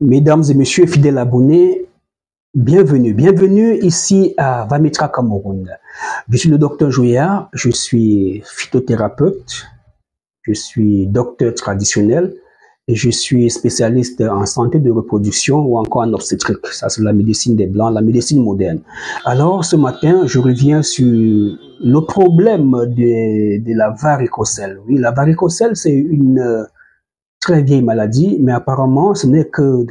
Mesdames et messieurs fidèles abonnés, bienvenue ici à Vamitra Cameroun. Je suis le docteur Jouya, je suis phytothérapeute, je suis docteur traditionnel et je suis spécialiste en santé de reproduction ou encore en obstétrique. Ça, c'est la médecine des Blancs, la médecine moderne. Alors, ce matin, je reviens sur le problème de la varicocèle. Oui, la varicocèle, c'est une très vieille maladie, mais apparemment, ce n'est que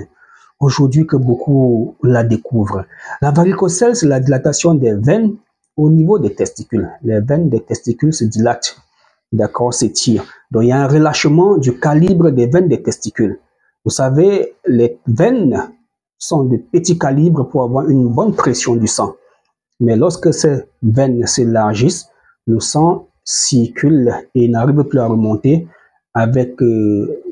aujourd'hui que beaucoup la découvrent. La varicocèle, c'est la dilatation des veines au niveau des testicules. Les veines des testicules se dilatent, d'accord, s'étirent. Donc, il y a un relâchement du calibre des veines des testicules. Vous savez, les veines sont de petit calibre pour avoir une bonne pression du sang. Mais lorsque ces veines s'élargissent, le sang circule et n'arrive plus à remonter avec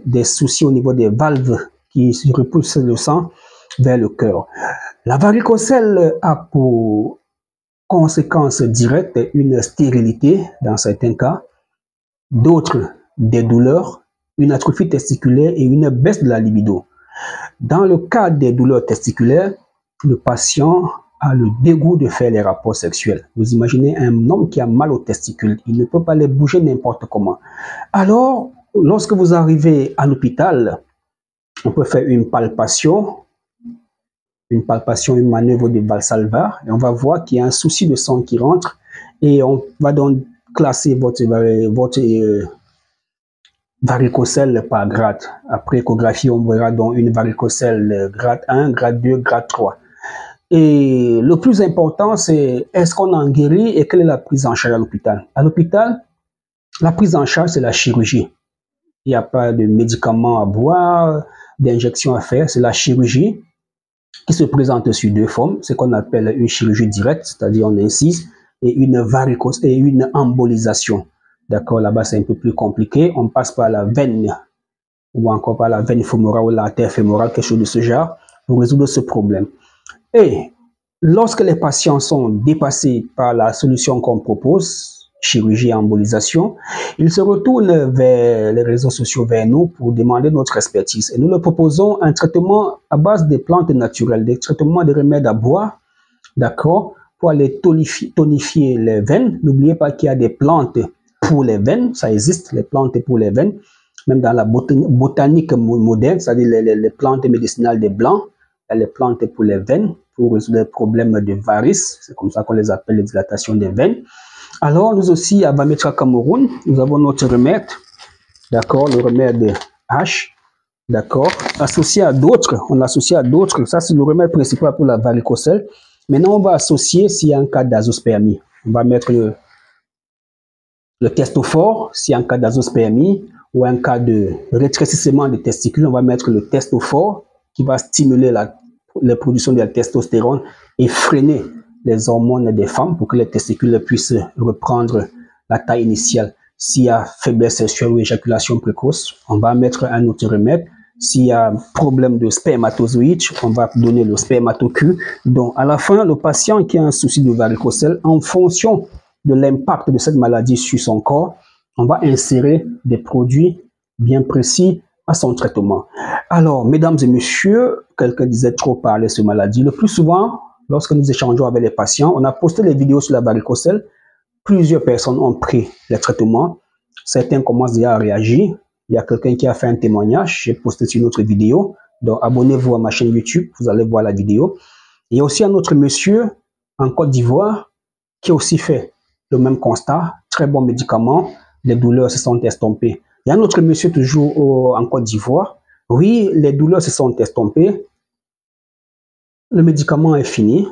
des soucis au niveau des valves qui repoussent le sang vers le cœur. La varicocèle a pour conséquence directe une stérilité dans certains cas, d'autres des douleurs, une atrophie testiculaire et une baisse de la libido. Dans le cas des douleurs testiculaires, le patient a le dégoût de faire les rapports sexuels. Vous imaginez un homme qui a mal aux testicules, il ne peut pas les bouger n'importe comment. Alors, lorsque vous arrivez à l'hôpital, on peut faire une palpation, une manœuvre de Valsalva, et on va voir qu'il y a un souci de sang qui rentre, et on va donc classer votre varicocèle par grade. Après échographie, on verra donc une varicocèle grade 1, grade 2, grade 3. Et le plus important, c'est est-ce qu'on en guérit et quelle est la prise en charge à l'hôpital? À l'hôpital, la prise en charge, c'est la chirurgie. Il n'y a pas de médicaments à boire, d'injections à faire, c'est la chirurgie qui se présente sur deux formes, ce qu'on appelle une chirurgie directe, c'est-à-dire on incise, et une varicose et une embolisation. D'accord, là-bas c'est un peu plus compliqué, on passe par la veine ou encore par la veine fémorale ou l'artère fémorale, quelque chose de ce genre, pour résoudre ce problème. Et lorsque les patients sont dépassés par la solution qu'on propose, chirurgie et embolisation, ils se retournent vers les réseaux sociaux, vers nous, pour demander notre expertise. Et nous leur proposons un traitement à base des plantes naturelles, des traitements de remèdes à boire, d'accord, pour aller tonifier les veines. N'oubliez pas qu'il y a des plantes pour les veines, ça existe, les plantes pour les veines, même dans la botanique moderne, c'est-à-dire les plantes médicinales des Blancs, il y a les plantes pour les veines, pour résoudre les problèmes de varices, c'est comme ça qu'on les appelle les dilatations des veines. Alors, nous aussi, à Vamitra Cameroun, nous avons notre remède, d'accord, le remède H, d'accord, associé à d'autres, on l'associe à d'autres, ça c'est le remède principal pour la varicocèle. Maintenant, on va associer s'il y a un cas d'azospermie. On va mettre le testophore, s'il y a un cas d'azospermie, ou un cas de rétrécissement des testicules, on va mettre le testophore, qui va stimuler la production de la testostérone et freiner les hormones des femmes pour que les testicules puissent reprendre la taille initiale. S'il y a faiblesse sexuelle ou éjaculation précoce, on va mettre un autre remède. S'il y a problème de spermatozoïde, on va donner le spermatocu. Donc, à la fin, le patient qui a un souci de varicocèle, en fonction de l'impact de cette maladie sur son corps, on va insérer des produits bien précis à son traitement. Alors, mesdames et messieurs, quelqu'un disait trop parler sur maladie. Le plus souvent, lorsque nous échangeons avec les patients, on a posté les vidéos sur la varicocèle. Plusieurs personnes ont pris les traitements. Certains commencent déjà à réagir. Il y a quelqu'un qui a fait un témoignage. J'ai posté sur une autre vidéo. Donc, abonnez-vous à ma chaîne YouTube. Vous allez voir la vidéo. Il y a aussi un autre monsieur en Côte d'Ivoire qui a aussi fait le même constat. Très bon médicament. Les douleurs se sont estompées. Il y a un autre monsieur toujours en Côte d'Ivoire. Oui, les douleurs se sont estompées. Le médicament est fini.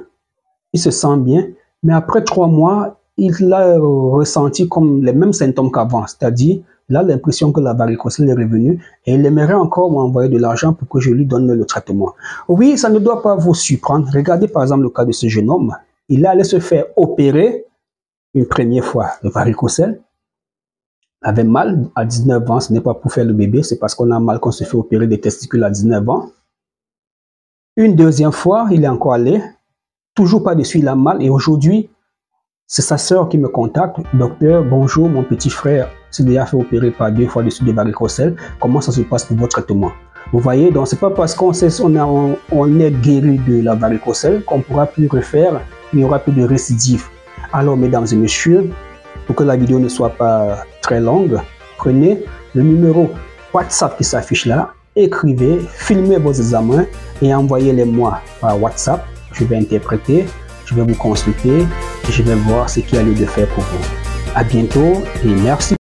Il se sent bien. Mais après 3 mois, il a ressenti comme les mêmes symptômes qu'avant. C'est-à-dire, il a l'impression que la varicocèle est revenue et il aimerait encore m'envoyer de l'argent pour que je lui donne le traitement. Oui, ça ne doit pas vous surprendre. Regardez par exemple le cas de ce jeune homme. Il allait se faire opérer une première fois de varicocèle. Avait mal à 19 ans, ce n'est pas pour faire le bébé, c'est parce qu'on a mal qu'on se fait opérer des testicules à 19 ans. Une deuxième fois, il est encore allé, toujours pas dessus, il a mal, et aujourd'hui, c'est sa sœur qui me contacte. Docteur, bonjour, mon petit frère s'est déjà fait opérer par 2 fois dessus de varicocèle. Comment ça se passe pour votre traitement? Vous voyez, donc c'est pas parce qu'on est guéri de la varicocèle qu'on pourra plus refaire, il n'y aura plus de récidive. Alors, mesdames et messieurs, pour que la vidéo ne soit pas très longue, prenez le numéro WhatsApp qui s'affiche là, écrivez, filmez vos examens et envoyez-les-moi par WhatsApp. Je vais interpréter, je vais vous consulter et je vais voir ce qu'il y a lieu de faire pour vous. À bientôt et merci.